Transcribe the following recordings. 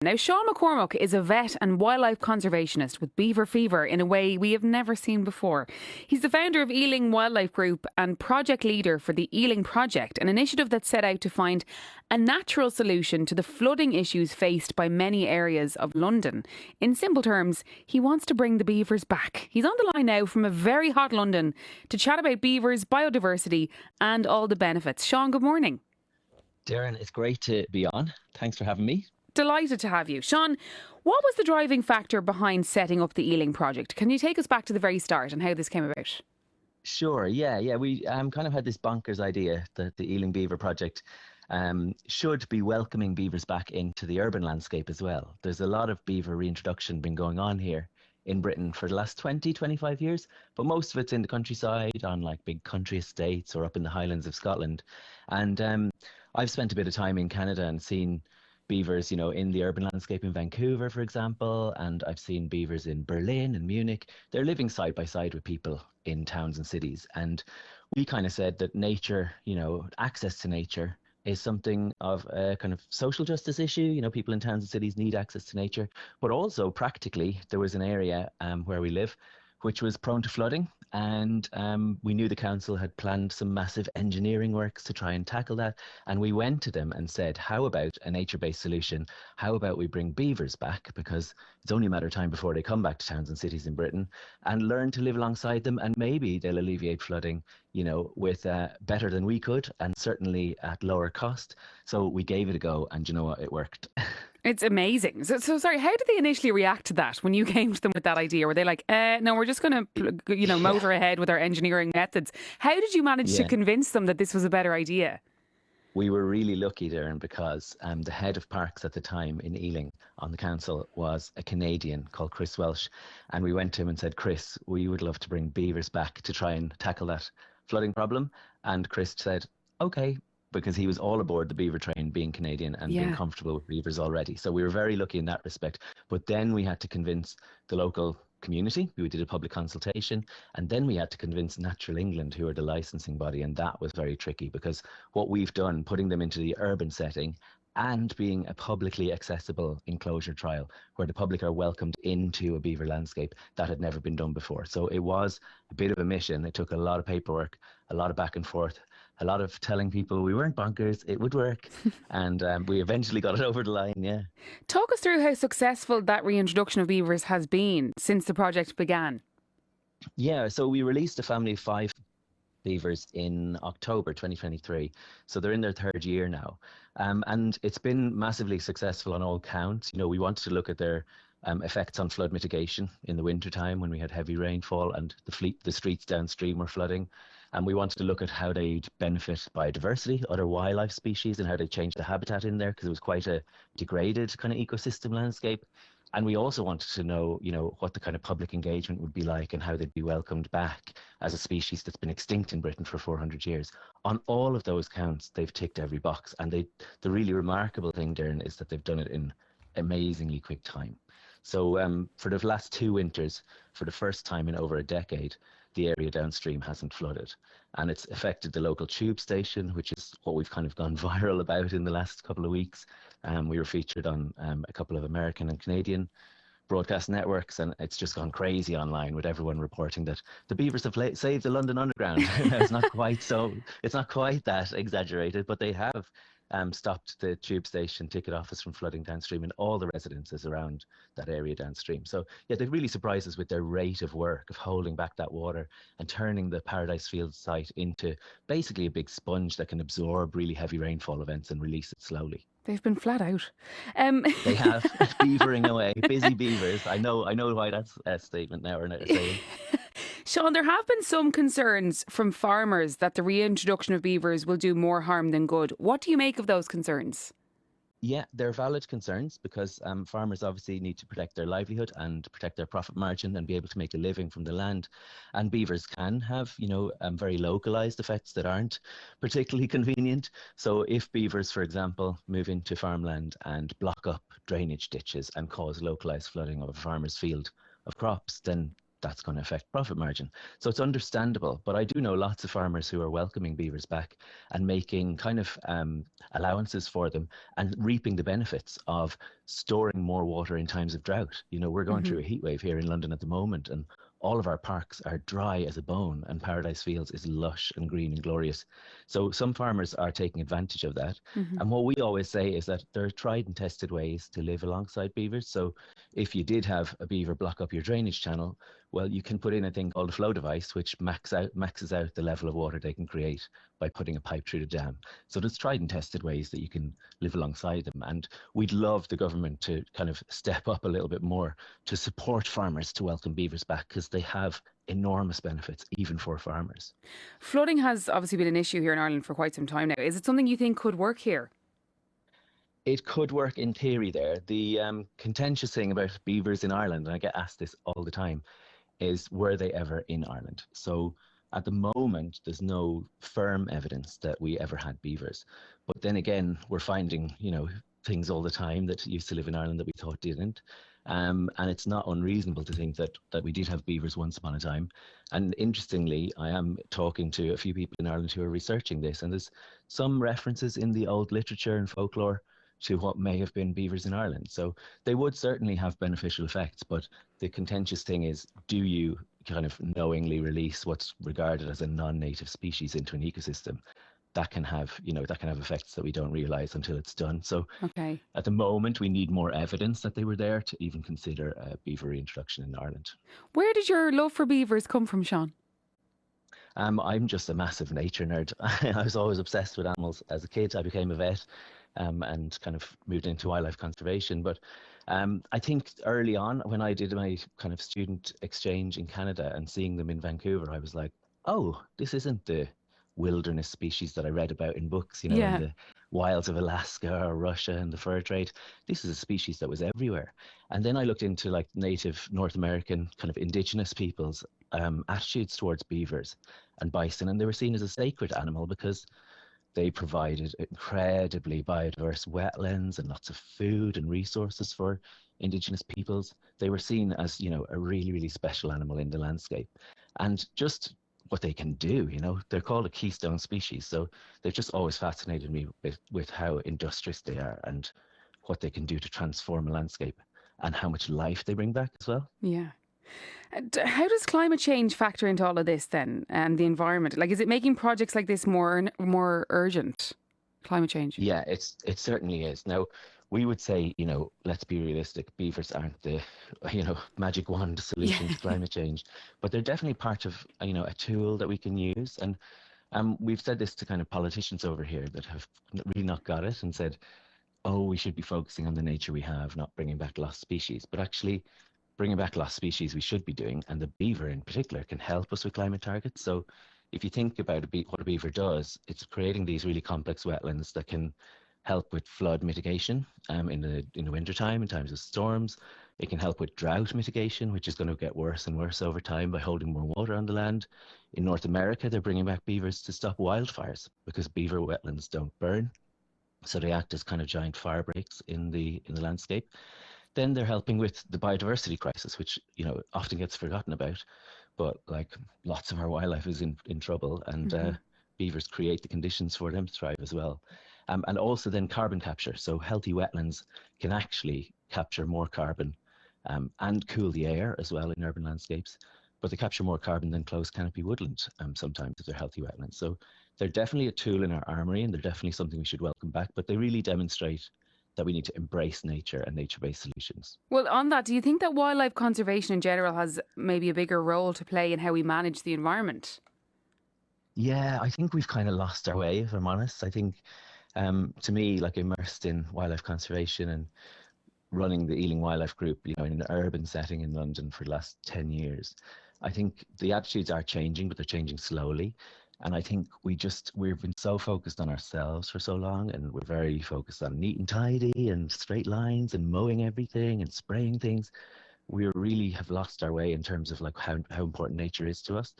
Now, Sean McCormack is a vet and wildlife conservationist with beaver fever in a way we have never seen before. He's the founder of Ealing Wildlife Group and project leader for the Ealing Project, an initiative that set out to find a natural solution to the flooding issues faced by many areas of London. In simple terms, he wants to bring the beavers back. He's on the line now from a very hot London to chat about beavers, biodiversity and all the benefits. Sean, good morning. Doireann, it's great to be on. Thanks for having me. Delighted to have you. Sean, what was the driving factor behind setting up the Ealing Project? Can you take us back to the very start and how this came about? Sure, yeah. We kind of had this bonkers idea that the Ealing Beaver Project should be welcoming beavers back into the urban landscape as well. There's a lot of beaver reintroduction been going on here in Britain for the last 20, 25 years, but most of it's in the countryside on like big country estates or up in the Highlands of Scotland. And I've spent a bit of time in Canada and seen beavers, in the urban landscape in Vancouver, for example, and I've seen beavers in Berlin and Munich. They're living side by side with people in towns and cities. And we kind of said that nature, access to nature is something of a kind of social justice issue. People in towns and cities need access to nature, but also practically there was an area where we live which was prone to flooding. And we knew the council had planned some massive engineering works to try and tackle that. And we went to them and said, how about a nature-based solution? How about we bring beavers back? Because it's only a matter of time before they come back to towns and cities in Britain, and learn to live alongside them. And maybe they'll alleviate flooding, with better than we could, and certainly at lower cost. So we gave it a go, and you know what? It worked. It's amazing. So sorry, how did they initially react to that when you came to them with that idea? Were they like, no, we're just going to, motor ahead with our engineering methods? How did you manage to convince them that this was a better idea? We were really lucky, Darren, because the head of parks at the time in Ealing on the council was a Canadian called Chris Welsh. And we went to him and said, Chris, we would love to bring beavers back to try and tackle that flooding problem. And Chris said, okay, because he was all aboard the beaver train, being Canadian and being comfortable with beavers already. So we were very lucky in that respect. But then we had to convince the local community. We did a public consultation, and then we had to convince Natural England, who are the licensing body, and that was very tricky because what we've done, putting them into the urban setting and being a publicly accessible enclosure trial where the public are welcomed into a beaver landscape, that had never been done before. So it was a bit of a mission. It took a lot of paperwork, a lot of back and forth, a lot of telling people we weren't bonkers, it would work. And we eventually got it over the line, yeah. Talk us through how successful that reintroduction of beavers has been since the project began. Yeah, so we released a family of 5 beavers in October 2023. So they're in their 3rd year now. And it's been massively successful on all counts. We wanted to look at their effects on flood mitigation in the wintertime when we had heavy rainfall and the streets downstream were flooding. And we wanted to look at how they'd benefit biodiversity, other wildlife species, and how they change the habitat in there, because it was quite a degraded kind of ecosystem landscape. And we also wanted to know, what the kind of public engagement would be like and how they'd be welcomed back as a species that's been extinct in Britain for 400 years. On all of those counts, they've ticked every box. And the really remarkable thing, Darren, is that they've done it in amazingly quick time. So for the last 2 winters, for the first time in over a decade, the area downstream hasn't flooded. And it's affected the local tube station, which is what we've kind of gone viral about in the last couple of weeks. We were featured on a couple of American and Canadian broadcast networks, and it's just gone crazy online with everyone reporting that the beavers have saved the London Underground. It's not quite that exaggerated, but they have stopped the tube station ticket office from flooding downstream and all the residences around that area downstream. So yeah, they really surprised us with their rate of work of holding back that water and turning the Paradise Field site into basically a big sponge that can absorb really heavy rainfall events and release it slowly. They've been flat out. They have, beavering away, busy beavers. I know why that's a statement now, or not saying. Sean, there have been some concerns from farmers that the reintroduction of beavers will do more harm than good. What do you make of those concerns? Yeah, they're valid concerns because farmers obviously need to protect their livelihood and protect their profit margin and be able to make a living from the land. And beavers can have, very localized effects that aren't particularly convenient. So if beavers, for example, move into farmland and block up drainage ditches and cause localized flooding of a farmer's field of crops, then that's going to affect profit margin. So it's understandable. But I do know lots of farmers who are welcoming beavers back and making kind of allowances for them and reaping the benefits of storing more water in times of drought. You know, we're going through a heat wave here in London at the moment, and all of our parks are dry as a bone, and Paradise Fields is lush and green and glorious. So some farmers are taking advantage of that. And what we always say is that there are tried and tested ways to live alongside beavers. So if you did have a beaver block up your drainage channel, well, you can put in a thing called a flow device, which maxes out the level of water they can create by putting a pipe through the dam. So there's tried and tested ways that you can live alongside them. And we'd love the government to kind of step up a little bit more to support farmers to welcome beavers back, because they have enormous benefits, even for farmers. Flooding has obviously been an issue here in Ireland for quite some time now. Is it something you think could work here? It could work in theory there. The contentious thing about beavers in Ireland, and I get asked this all the time, is were they ever in Ireland? So at the moment, there's no firm evidence that we ever had beavers. But then again, we're finding, things all the time that used to live in Ireland that we thought didn't. And it's not unreasonable to think that we did have beavers once upon a time. And interestingly, I am talking to a few people in Ireland who are researching this, and there's some references in the old literature and folklore to what may have been beavers in Ireland. So they would certainly have beneficial effects, but the contentious thing is, do you kind of knowingly release what's regarded as a non-native species into an ecosystem? That can have effects that we don't realize until it's done. So Okay. at the moment, we need more evidence that they were there to even consider a beaver reintroduction in Ireland. Where did your love for beavers come from, Sean? I'm just a massive nature nerd. I was always obsessed with animals. As a kid, I became a vet and kind of moved into wildlife conservation. But I think early on, when I did my kind of student exchange in Canada and seeing them in Vancouver, I was like, oh, this isn't the wilderness species that I read about in books, in the wilds of Alaska or Russia and the fur trade. This is a species that was everywhere. And then I looked into like native North American kind of indigenous peoples' attitudes towards beavers and bison, and they were seen as a sacred animal because they provided incredibly biodiverse wetlands and lots of food and resources for indigenous peoples. They were seen as, a really, really special animal in the landscape. And just what they can do, they're called a keystone species. So they've just always fascinated me with how industrious they are and what they can do to transform a landscape and how much life they bring back as well. Yeah. And how does climate change factor into all of this then, and the environment? Like, is it making projects like this more urgent? Climate change. Yeah, it certainly is. Now, we would say, let's be realistic. Beavers aren't the, magic wand solution to climate change, but they're definitely part of, a tool that we can use. And we've said this to kind of politicians over here that have really not got it and said, oh, we should be focusing on the nature we have, not bringing back lost species. But actually, bringing back lost species we should be doing, and the beaver in particular can help us with climate targets. So if you think about what a beaver does, it's creating these really complex wetlands that can help with flood mitigation in the wintertime, in times of storms. It can help with drought mitigation, which is going to get worse and worse over time by holding more water on the land. In North America, they're bringing back beavers to stop wildfires because beaver wetlands don't burn. So they act as kind of giant fire breaks in the landscape. Then they're helping with the biodiversity crisis, which often gets forgotten about, but like lots of our wildlife is in trouble, and beavers create the conditions for them to thrive as well. And also then carbon capture. So healthy wetlands can actually capture more carbon and cool the air as well in urban landscapes, but they capture more carbon than closed canopy woodland sometimes if they're healthy wetlands. So they're definitely a tool in our armory, and they're definitely something we should welcome back, but they really demonstrate that we need to embrace nature and nature-based solutions. Well, on that, do you think that wildlife conservation in general has maybe a bigger role to play in how we manage the environment? Yeah, I think we've kind of lost our way, if I'm honest. I think, to me, like immersed in wildlife conservation and running the Ealing Wildlife Group, in an urban setting in London for the last 10 years, I think the attitudes are changing, but they're changing slowly. And I think we've been so focused on ourselves for so long, and we're very focused on neat and tidy and straight lines and mowing everything and spraying things. We really have lost our way in terms of like how important nature is to us,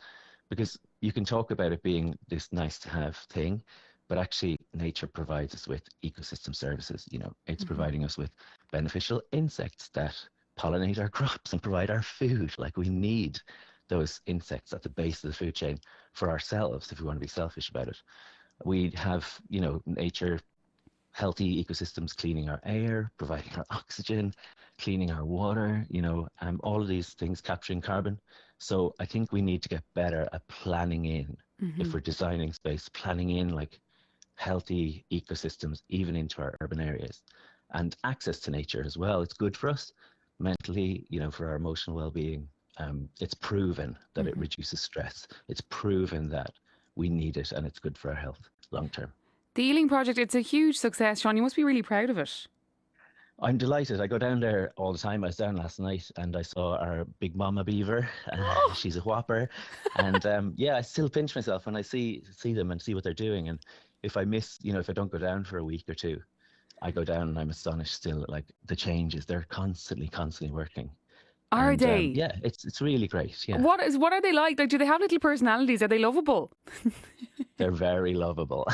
because you can talk about it being this nice to have thing, but actually nature provides us with ecosystem services. It's providing us with beneficial insects that pollinate our crops and provide our food. Like, we need those insects at the base of the food chain for ourselves if we want to be selfish about it. We have, nature, healthy ecosystems cleaning our air, providing our oxygen, cleaning our water, all of these things capturing carbon. So I think we need to get better at planning in, if we're designing space, planning in like healthy ecosystems even into our urban areas, and access to nature as well. It's good for us mentally, for our emotional well-being. It's proven that it reduces stress. It's proven that we need it, and it's good for our health long term. The Ealing Project, it's a huge success, Sean. You must be really proud of it. I'm delighted. I go down there all the time. I was down last night and I saw our big mama beaver. She's a whopper. And I still pinch myself when I see them and see what they're doing. And if I miss, if I don't go down for a week or two, I go down and I'm astonished still at like the changes. They're constantly working. Are And, they? Yeah, it's really great. Yeah. What are they like? Like, do they have little personalities? Are they lovable? They're very lovable.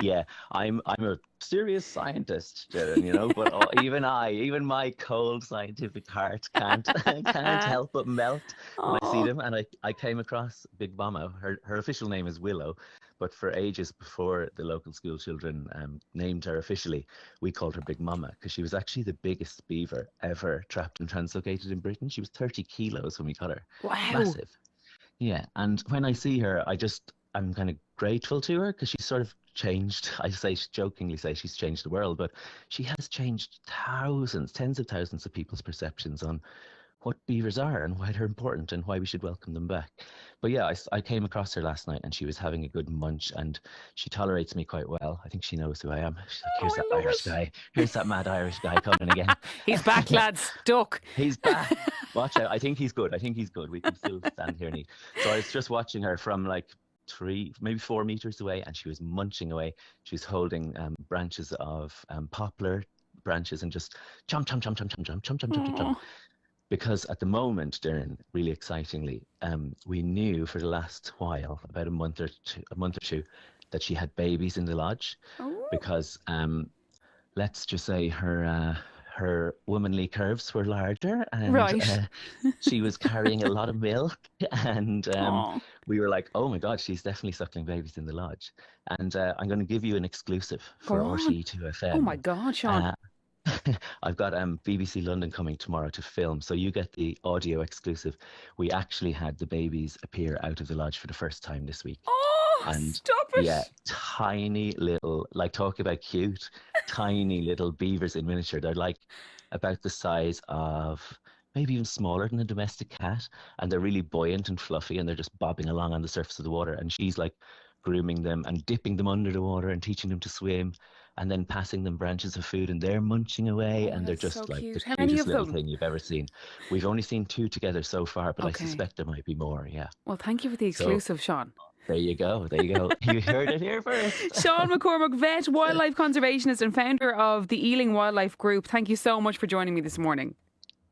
Yeah, I'm a serious scientist, Doireann, but even my cold scientific heart can't help but melt when I see them. And I came across Big Mama. Her official name is Willow, but for ages before the local school children named her officially, we called her Big Mama because she was actually the biggest beaver ever trapped and translocated in Britain. She was 30 kilos when we caught her. Wow. Massive. Yeah, and when I see her, I'm kind of grateful to her because she's sort of changed. Jokingly say she's changed the world, but she has changed tens of thousands of people's perceptions on what beavers are and why they're important and why we should welcome them back. But yeah, I came across her last night and she was having a good munch and she tolerates me quite well. I think she knows who I am. She's like, here's that Irish guy. Here's that mad Irish guy coming again. He's back, lads. Duck. He's back. Watch out. I think he's good. We can still stand here and eat. So I was just watching her from like 3, maybe 4 meters away, and she was munching away. She was holding branches of poplar branches and just chomp, chomp, chomp, chomp, chomp, chomp, chomp, chomp, chomp, chomp. Because at the moment, Doireann, really excitingly, we knew for the last while, about a month or two, that she had babies in the lodge. Because let's just say her womanly curves were larger, and she was carrying a lot of milk, and we were like, oh my God, she's definitely suckling babies in the lodge. And I'm going to give you an exclusive for RTE 2 FM. Oh my God, Sean. I've got BBC London coming tomorrow to film, so you get the audio exclusive. We actually had the babies appear out of the lodge for the first time this week. And stop it. Yeah, tiny little, like, talk about cute, tiny little beavers in miniature. They're like about the size of, maybe even smaller than a domestic cat, and they're really buoyant and fluffy, and they're just bobbing along on the surface of the water, and she's like grooming them and dipping them under the water and teaching them to swim, and then passing them branches of food, and they're munching away, and they're just so like cute. The cutest little thing you've ever seen. We've only seen 2 together so far, but I suspect there might be more. Yeah. Well, thank you for the exclusive, Sean. There you go. You heard it here first. Sean McCormack, vet, wildlife conservationist and founder of the Ealing Wildlife Group. Thank you so much for joining me this morning.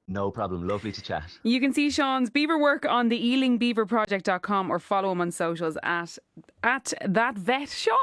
No problem. Lovely to chat. You can see Sean's beaver work on the EalingBeaverProject.com or follow him on socials at that vet. Sean.